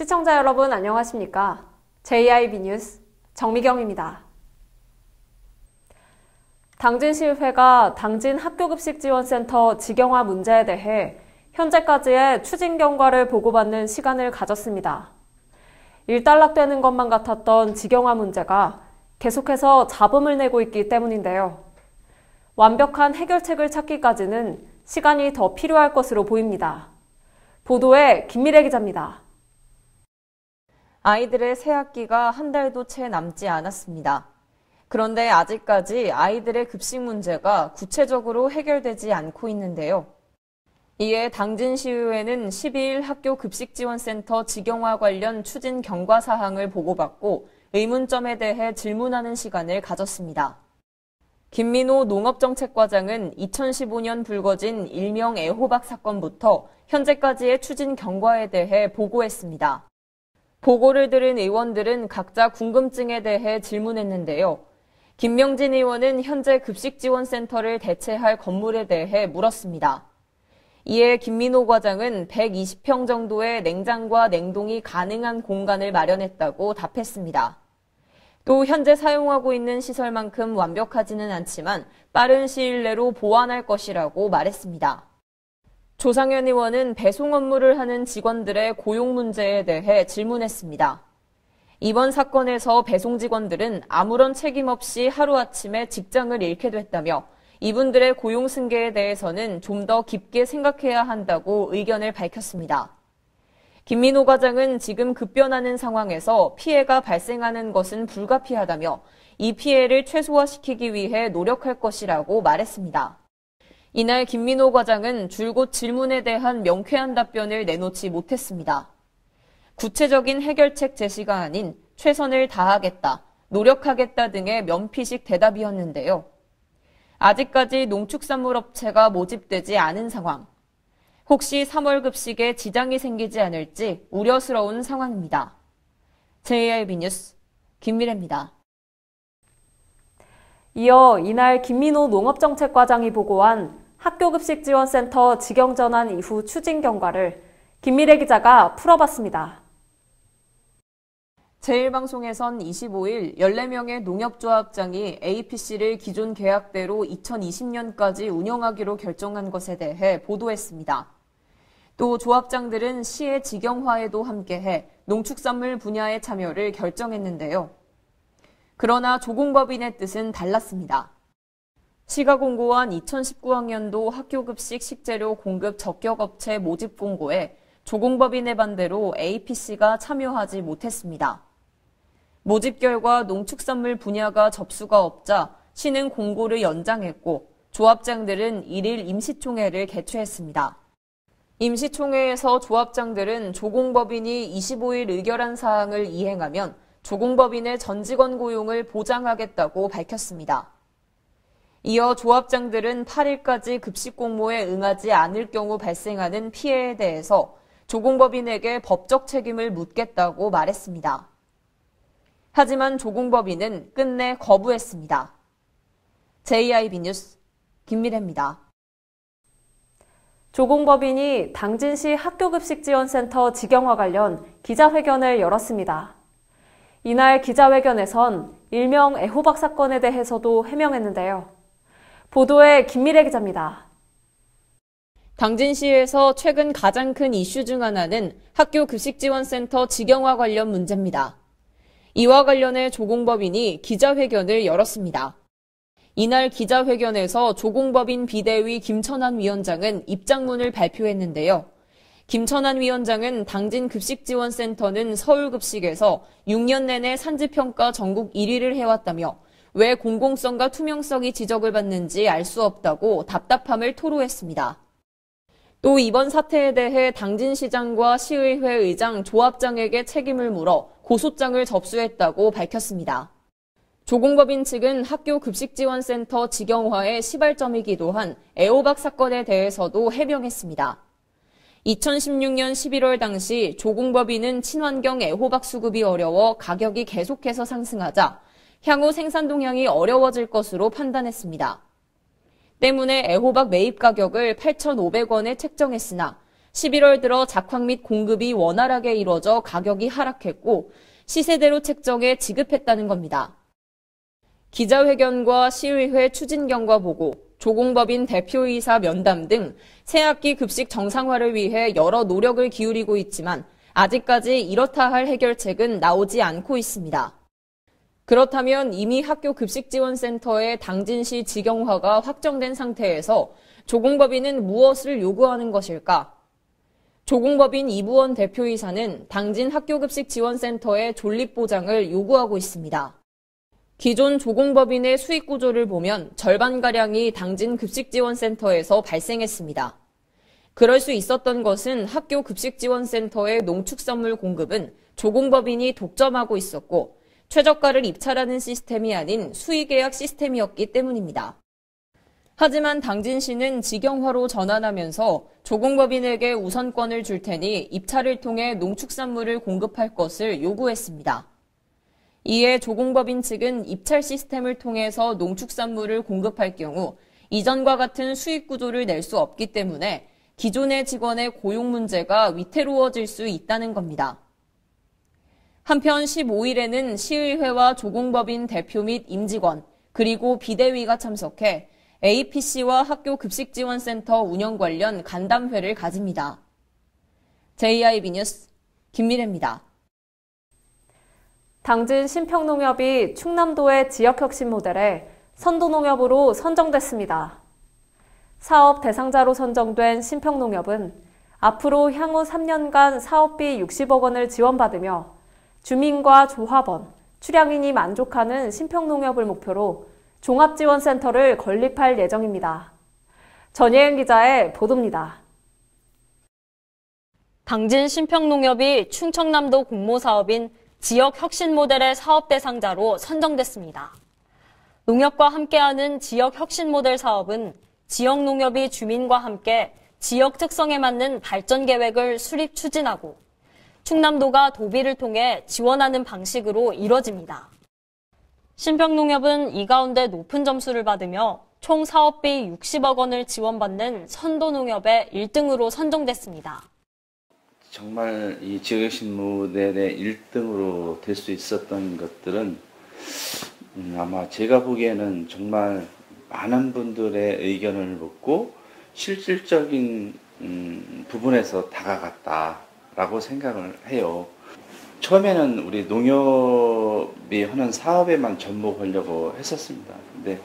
시청자 여러분 안녕하십니까? JIB 뉴스 정미경입니다. 당진시의회가 당진 학교급식지원센터 직영화 문제에 대해 현재까지의 추진 경과를 보고받는 시간을 가졌습니다. 일단락되는 것만 같았던 직영화 문제가 계속해서 잡음을 내고 있기 때문인데요. 완벽한 해결책을 찾기까지는 시간이 더 필요할 것으로 보입니다. 보도에 김미래 기자입니다. 아이들의 새학기가 한 달도 채 남지 않았습니다. 그런데 아직까지 아이들의 급식 문제가 구체적으로 해결되지 않고 있는데요. 이에 당진시의회는 12일 학교급식지원센터 직영화 관련 추진 경과 사항을 보고받고 의문점에 대해 질문하는 시간을 가졌습니다. 김민호 농업정책과장은 2015년 불거진 일명 애호박 사건부터 현재까지의 추진 경과에 대해 보고했습니다. 보고를 들은 의원들은 각자 궁금증에 대해 질문했는데요. 김명진 의원은 현재 급식지원센터를 대체할 건물에 대해 물었습니다. 이에 김민호 과장은 120평 정도의 냉장과 냉동이 가능한 공간을 마련했다고 답했습니다. 또 현재 사용하고 있는 시설만큼 완벽하지는 않지만 빠른 시일 내로 보완할 것이라고 말했습니다. 조상현 의원은 배송 업무를 하는 직원들의 고용 문제에 대해 질문했습니다. 이번 사건에서 배송 직원들은 아무런 책임 없이 하루아침에 직장을 잃게 됐다며 이분들의 고용 승계에 대해서는 좀 더 깊게 생각해야 한다고 의견을 밝혔습니다. 김민호 과장은 지금 급변하는 상황에서 피해가 발생하는 것은 불가피하다며 이 피해를 최소화시키기 위해 노력할 것이라고 말했습니다. 이날 김민호 과장은 줄곧 질문에 대한 명쾌한 답변을 내놓지 못했습니다. 구체적인 해결책 제시가 아닌 최선을 다하겠다, 노력하겠다 등의 면피식 대답이었는데요. 아직까지 농축산물업체가 모집되지 않은 상황. 혹시 3월 급식에 지장이 생기지 않을지 우려스러운 상황입니다. JIB 뉴스 김미래입니다. 이어 이날 김민호 농업정책과장이 보고한 학교급식지원센터 직영전환 이후 추진 경과를 김미래 기자가 풀어봤습니다. 제1방송에선 25일 14명의 농협조합장이 APC를 기존 계약대로 2020년까지 운영하기로 결정한 것에 대해 보도했습니다. 또 조합장들은 시의 직영화에도 함께해 농축산물 분야의 참여를 결정했는데요. 그러나 조공법인의 뜻은 달랐습니다. 시가 공고한 2019학년도 학교급식 식재료 공급 적격업체 모집 공고에 조공법인의 반대로 APC가 참여하지 못했습니다. 모집 결과 농축산물 분야가 접수가 없자 시는 공고를 연장했고 조합장들은 1일 임시총회를 개최했습니다. 임시총회에서 조합장들은 조공법인이 25일 의결한 사항을 이행하면 조공법인의 전 직원 고용을 보장하겠다고 밝혔습니다. 이어 조합장들은 8일까지 급식 공모에 응하지 않을 경우 발생하는 피해에 대해서 조공법인에게 법적 책임을 묻겠다고 말했습니다. 하지만 조공법인은 끝내 거부했습니다. JIB 뉴스 김미래입니다. 조공법인이 당진시 학교급식지원센터 직영화 관련 기자회견을 열었습니다. 이날 기자회견에선 일명 애호박 사건에 대해서도 해명했는데요. 보도에 김미래 기자입니다. 당진시에서 최근 가장 큰 이슈 중 하나는 학교급식지원센터 직영화 관련 문제입니다. 이와 관련해 조공법인이 기자회견을 열었습니다. 이날 기자회견에서 조공법인 비대위 김천한 위원장은 입장문을 발표했는데요. 김천한 위원장은 당진급식지원센터는 서울급식에서 6년 내내 산지평가 전국 1위를 해왔다며 왜 공공성과 투명성이 지적을 받는지 알 수 없다고 답답함을 토로했습니다. 또 이번 사태에 대해 당진시장과 시의회 의장, 조합장에게 책임을 물어 고소장을 접수했다고 밝혔습니다. 조공법인 측은 학교급식지원센터 직영화의 시발점이기도 한 애호박 사건에 대해서도 해명했습니다. 2016년 11월 당시 조공법인은 친환경 애호박 수급이 어려워 가격이 계속해서 상승하자 향후 생산 동향이 어려워질 것으로 판단했습니다. 때문에 애호박 매입 가격을 8,500원에 책정했으나 11월 들어 작황 및 공급이 원활하게 이뤄져 가격이 하락했고 시세대로 책정해 지급했다는 겁니다. 기자회견과 시의회 추진경과 보고, 조공법인 대표이사 면담 등 새학기 급식 정상화를 위해 여러 노력을 기울이고 있지만 아직까지 이렇다 할 해결책은 나오지 않고 있습니다. 그렇다면 이미 학교 급식지원센터의 당진시 직영화가 확정된 상태에서 조공법인은 무엇을 요구하는 것일까? 조공법인 이부원 대표이사는 당진 학교급식지원센터의 존립보장을 요구하고 있습니다. 기존 조공법인의 수익구조를 보면 절반가량이 당진 급식지원센터에서 발생했습니다. 그럴 수 있었던 것은 학교 급식지원센터의 농축선물 공급은 조공법인이 독점하고 있었고 최저가를 입찰하는 시스템이 아닌 수의계약 시스템이었기 때문입니다. 하지만 당진시는 직영화로 전환하면서 조공법인에게 우선권을 줄 테니 입찰을 통해 농축산물을 공급할 것을 요구했습니다. 이에 조공법인 측은 입찰 시스템을 통해서 농축산물을 공급할 경우 이전과 같은 수익 구조를 낼 수 없기 때문에 기존의 직원의 고용 문제가 위태로워질 수 있다는 겁니다. 한편 15일에는 시의회와 조공법인 대표 및 임직원, 그리고 비대위가 참석해 APC와 학교급식지원센터 운영 관련 간담회를 가집니다. JIB 뉴스 김미래입니다. 당진 신평농협이 충남도의 지역혁신 모델에 선도농협으로 선정됐습니다. 사업 대상자로 선정된 신평농협은 앞으로 향후 3년간 사업비 60억 원을 지원받으며 주민과 조합원, 출향인이 만족하는 신평농협을 목표로 종합지원센터를 건립할 예정입니다. 전예은 기자의 보도입니다. 당진 신평농협이 충청남도 공모사업인 지역혁신 모델의 사업 대상자로 선정됐습니다. 농협과 함께하는 지역혁신 모델 사업은 지역농협이 주민과 함께 지역 특성에 맞는 발전 계획을 수립 추진하고 충남도가 도비를 통해 지원하는 방식으로 이뤄집니다. 신평농협은 이 가운데 높은 점수를 받으며 총 사업비 60억 원을 지원받는 선도농협의 1등으로 선정됐습니다. 정말 이 지역혁신 모델의 1등으로 될 수 있었던 것들은 아마 제가 보기에는 정말 많은 분들의 의견을 묻고 실질적인 부분에서 다가갔다라고 생각을 해요. 처음에는 우리 농협이 하는 사업에만 접목하려고 했었습니다. 근데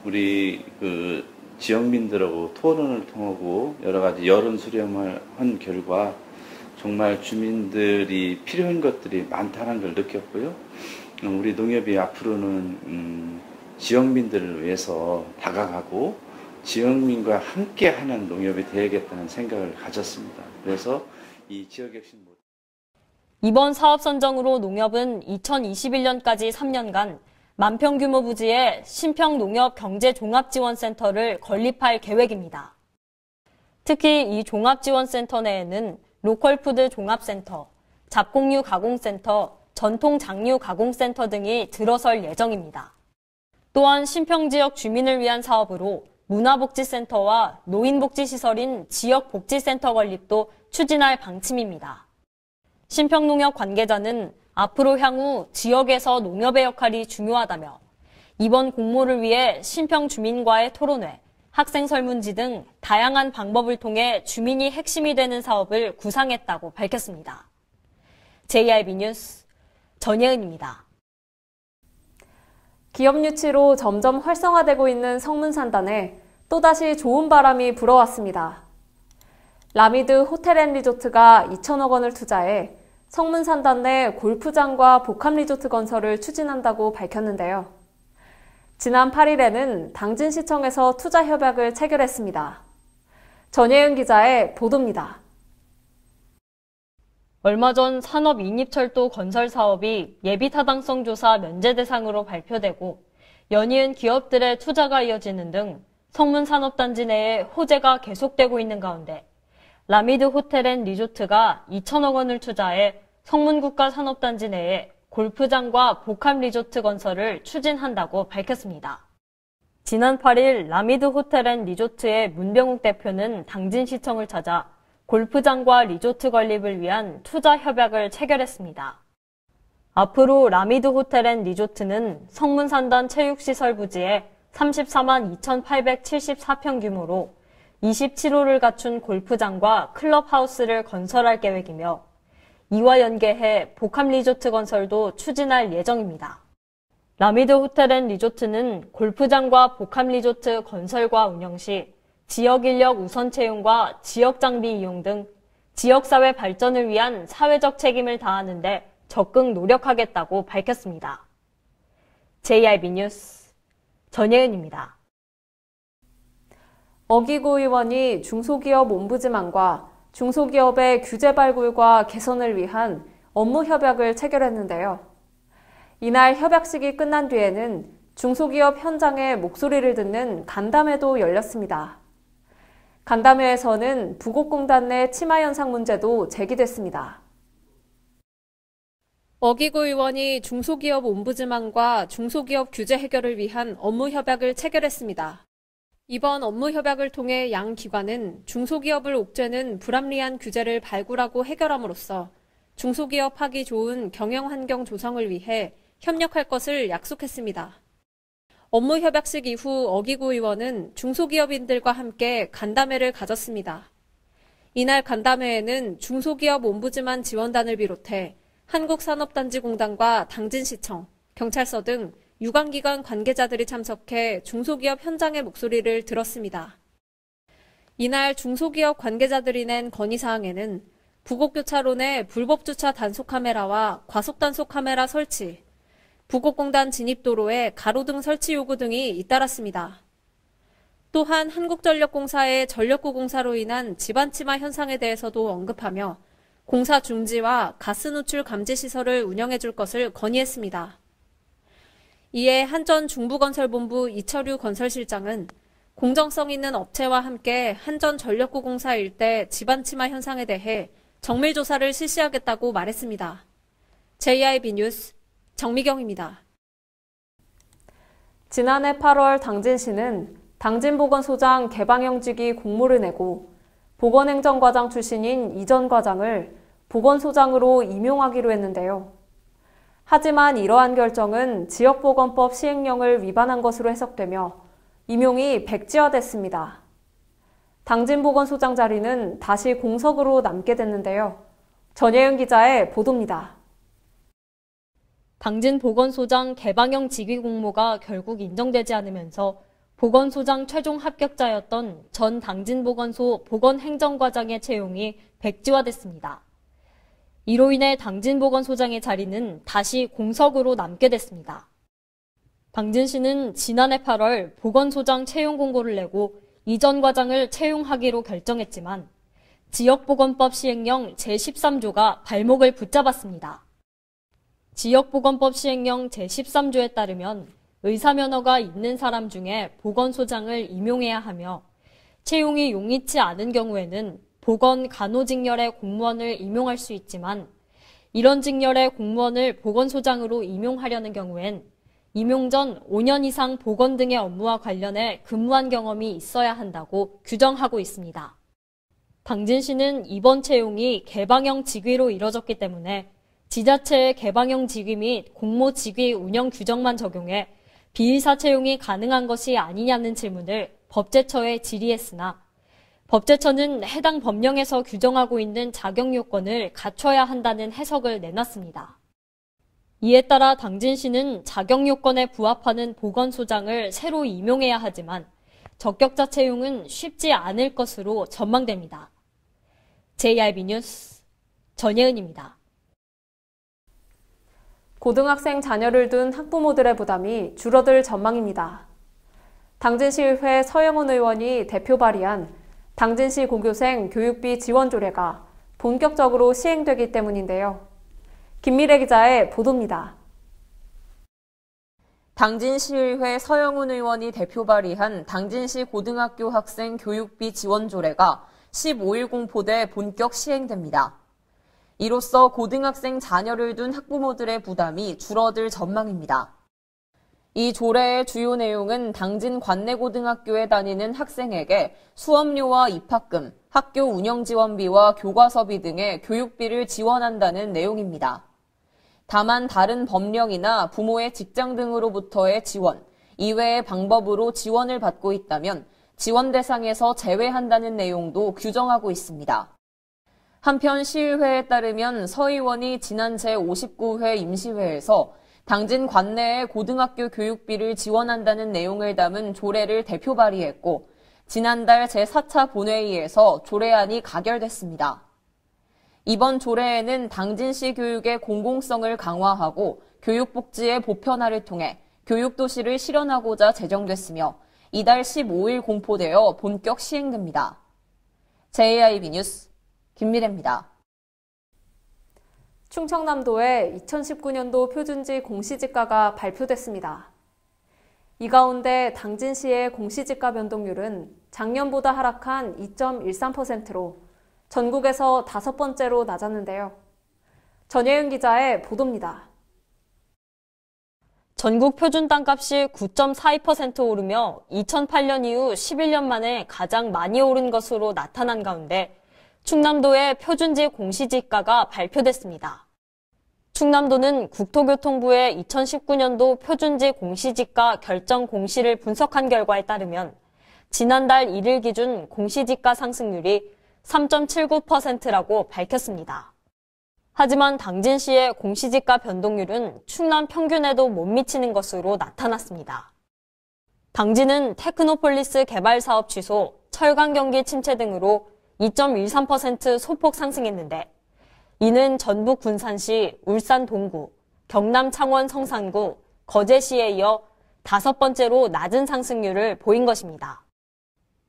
우리 그 지역민들하고 토론을 통하고 여러 가지 여론 수렴을 한 결과 정말 주민들이 필요한 것들이 많다는 걸 느꼈고요. 우리 농협이 앞으로는 지역민들을 위해서 다가가고 지역민과 함께하는 농협이 되야겠다는 생각을 가졌습니다. 그래서 이 지역혁신 모델 이번 사업 선정으로 농협은 2021년까지 3년간 만평 규모 부지에 신평농협 경제종합지원센터를 건립할 계획입니다. 특히 이 종합지원센터 내에는 로컬푸드 종합센터, 잡곡류 가공센터, 전통장류 가공센터 등이 들어설 예정입니다. 또한 신평지역 주민을 위한 사업으로 문화복지센터와 노인복지시설인 지역복지센터 건립도 추진할 방침입니다. 신평농협 관계자는 앞으로 향후 지역에서 농협의 역할이 중요하다며 이번 공모를 위해 신평 주민과의 토론회, 학생 설문지 등 다양한 방법을 통해 주민이 핵심이 되는 사업을 구상했다고 밝혔습니다. JIB 뉴스 전예은입니다. 기업 유치로 점점 활성화되고 있는 성문산단에 또다시 좋은 바람이 불어왔습니다. 라미드 호텔앤리조트가 2천억 원을 투자해 성문산단 내 골프장과 복합리조트 건설을 추진한다고 밝혔는데요. 지난 8일에는 당진시청에서 투자 협약을 체결했습니다. 전예은 기자의 보도입니다. 얼마 전 산업인입철도 건설 사업이 예비타당성 조사 면제 대상으로 발표되고 연이은 기업들의 투자가 이어지는 등 성문산업단지 내에 호재가 계속되고 있는 가운데 라미드 호텔앤리조트가 2천억 원을 투자해 성문국가산업단지 내에 골프장과 복합리조트 건설을 추진한다고 밝혔습니다. 지난 8일 라미드 호텔앤리조트의 문병욱 대표는 당진시청을 찾아 골프장과 리조트 건립을 위한 투자 협약을 체결했습니다. 앞으로 라미드 호텔 앤 리조트는 성문산단 체육시설 부지에 34만 2,874평 규모로 27홀을 갖춘 골프장과 클럽하우스를 건설할 계획이며 이와 연계해 복합리조트 건설도 추진할 예정입니다. 라미드 호텔 앤 리조트는 골프장과 복합리조트 건설과 운영 시 지역인력 우선 채용과 지역장비 이용 등 지역사회 발전을 위한 사회적 책임을 다하는 데 적극 노력하겠다고 밝혔습니다. JIB 뉴스 전예은입니다. 어기구 의원이 중소기업 옴부즈만과 중소기업의 규제 발굴과 개선을 위한 업무 협약을 체결했는데요. 이날 협약식이 끝난 뒤에는 중소기업 현장의 목소리를 듣는 간담회도 열렸습니다. 간담회에서는 부곡공단 내 치마 현상 문제도 제기됐습니다. 어기구 의원이 중소기업 옴부즈만과 중소기업 규제 해결을 위한 업무 협약을 체결했습니다. 이번 업무 협약을 통해 양 기관은 중소기업을 옥죄는 불합리한 규제를 발굴하고 해결함으로써 중소기업 하기 좋은 경영 환경 조성을 위해 협력할 것을 약속했습니다. 업무 협약식 이후 어기구 의원은 중소기업인들과 함께 간담회를 가졌습니다. 이날 간담회에는 중소기업 옴부즈만 지원단을 비롯해 한국산업단지공단과 당진시청, 경찰서 등 유관기관 관계자들이 참석해 중소기업 현장의 목소리를 들었습니다. 이날 중소기업 관계자들이 낸 건의사항에는 부곡교차로 내 불법 주차 단속 카메라와 과속 단속 카메라 설치, 부곡공단 진입도로에 가로등 설치 요구 등이 잇따랐습니다. 또한 한국전력공사의 전력구 공사로 인한 집안 침하 현상에 대해서도 언급하며 공사 중지와 가스 누출 감지 시설을 운영해 줄 것을 건의했습니다. 이에 한전 중부건설본부 이철유 건설실장은 공정성 있는 업체와 함께 한전 전력구 공사 일대 집안 침하 현상에 대해 정밀 조사를 실시하겠다고 말했습니다. JIB 뉴스 정미경입니다. 지난해 8월 당진시는 당진보건소장 개방형직위 공모를 내고 보건행정과장 출신인 이전 과장을 보건소장으로 임용하기로 했는데요. 하지만 이러한 결정은 지역보건법 시행령을 위반한 것으로 해석되며 임용이 백지화됐습니다. 당진보건소장 자리는 다시 공석으로 남게 됐는데요. 전예은 기자의 보도입니다. 당진보건소장 개방형 직위 공모가 결국 인정되지 않으면서 보건소장 최종 합격자였던 전 당진보건소 보건행정과장의 채용이 백지화됐습니다. 이로 인해 당진보건소장의 자리는 다시 공석으로 남게 됐습니다. 당진시는 지난해 8월 보건소장 채용 공고를 내고 이전 과장을 채용하기로 결정했지만 지역보건법 시행령 제13조가 발목을 붙잡았습니다. 지역보건법 시행령 제13조에 따르면 의사면허가 있는 사람 중에 보건소장을 임용해야 하며 채용이 용이치 않은 경우에는 보건 간호직렬의 공무원을 임용할 수 있지만 이런 직렬의 공무원을 보건소장으로 임용하려는 경우엔 임용 전 5년 이상 보건 등의 업무와 관련해 근무한 경험이 있어야 한다고 규정하고 있습니다. 당진시는 이번 채용이 개방형 직위로 이뤄졌기 때문에 지자체의 개방형 직위 및 공모 직위 운영 규정만 적용해 비의사 채용이 가능한 것이 아니냐는 질문을 법제처에 질의했으나 법제처는 해당 법령에서 규정하고 있는 자격 요건을 갖춰야 한다는 해석을 내놨습니다. 이에 따라 당진시는 자격 요건에 부합하는 보건소장을 새로 임용해야 하지만 적격자 채용은 쉽지 않을 것으로 전망됩니다. JIB 뉴스 전예은입니다. 고등학생 자녀를 둔 학부모들의 부담이 줄어들 전망입니다. 당진시의회 서영훈 의원이 대표 발의한 당진시 고교생 교육비 지원 조례가 본격적으로 시행되기 때문인데요. 김미래 기자의 보도입니다. 당진시의회 서영훈 의원이 대표 발의한 당진시 고등학교 학생 교육비 지원 조례가 15일 공포돼 본격 시행됩니다. 이로써 고등학생 자녀를 둔 학부모들의 부담이 줄어들 전망입니다. 이 조례의 주요 내용은 당진 관내고등학교에 다니는 학생에게 수업료와 입학금, 학교 운영지원비와 교과서비 등의 교육비를 지원한다는 내용입니다. 다만 다른 법령이나 부모의 직장 등으로부터의 지원, 이외의 방법으로 지원을 받고 있다면 지원 대상에서 제외한다는 내용도 규정하고 있습니다. 한편 시의회에 따르면 서 의원이 지난 제59회 임시회에서 당진 관내의 고등학교 교육비를 지원한다는 내용을 담은 조례를 대표 발의했고 지난달 제4차 본회의에서 조례안이 가결됐습니다. 이번 조례에는 당진시 교육의 공공성을 강화하고 교육복지의 보편화를 통해 교육도시를 실현하고자 제정됐으며 이달 15일 공포되어 본격 시행됩니다. JIB 뉴스 김미래입니다. 충청남도의 2019년도 표준지 공시지가가 발표됐습니다. 이 가운데 당진시의 공시지가 변동률은 작년보다 하락한 2.13%로 전국에서 5번째로 낮았는데요. 전예은 기자의 보도입니다. 전국 표준 땅값이 9.42% 오르며 2008년 이후 11년 만에 가장 많이 오른 것으로 나타난 가운데 충남도의 표준지 공시지가가 발표됐습니다. 충남도는 국토교통부의 2019년도 표준지 공시지가 결정 공시를 분석한 결과에 따르면 지난달 1일 기준 공시지가 상승률이 3.79%라고 밝혔습니다. 하지만 당진시의 공시지가 변동률은 충남 평균에도 못 미치는 것으로 나타났습니다. 당진은 테크노폴리스 개발 사업 취소, 철강 경기 침체 등으로 2.13% 소폭 상승했는데 이는 전북 군산시, 울산 동구, 경남 창원 성산구, 거제시에 이어 5번째로 낮은 상승률을 보인 것입니다.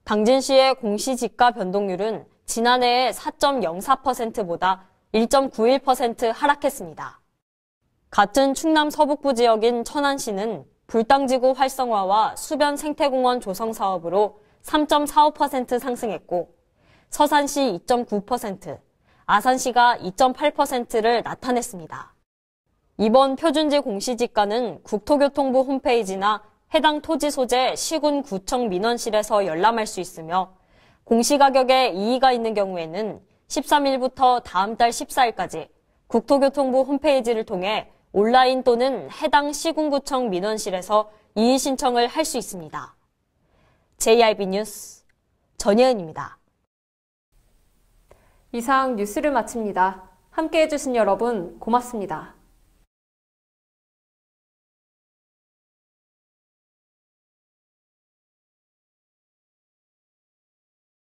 당진시의 공시지가 변동률은 지난해의 4.04%보다 1.91% 하락했습니다. 같은 충남 서북부 지역인 천안시는 불당지구 활성화와 수변 생태공원 조성 사업으로 3.45% 상승했고 서산시 2.9%, 아산시가 2.8%를 나타냈습니다. 이번 표준지 공시지가는 국토교통부 홈페이지나 해당 토지 소재 시군 구청 민원실에서 열람할 수 있으며 공시가격에 이의가 있는 경우에는 13일부터 다음 달 14일까지 국토교통부 홈페이지를 통해 온라인 또는 해당 시군구청 민원실에서 이의 신청을 할 수 있습니다. JIB 뉴스 전예은입니다. 이상 뉴스를 마칩니다. 함께해 주신 여러분 고맙습니다.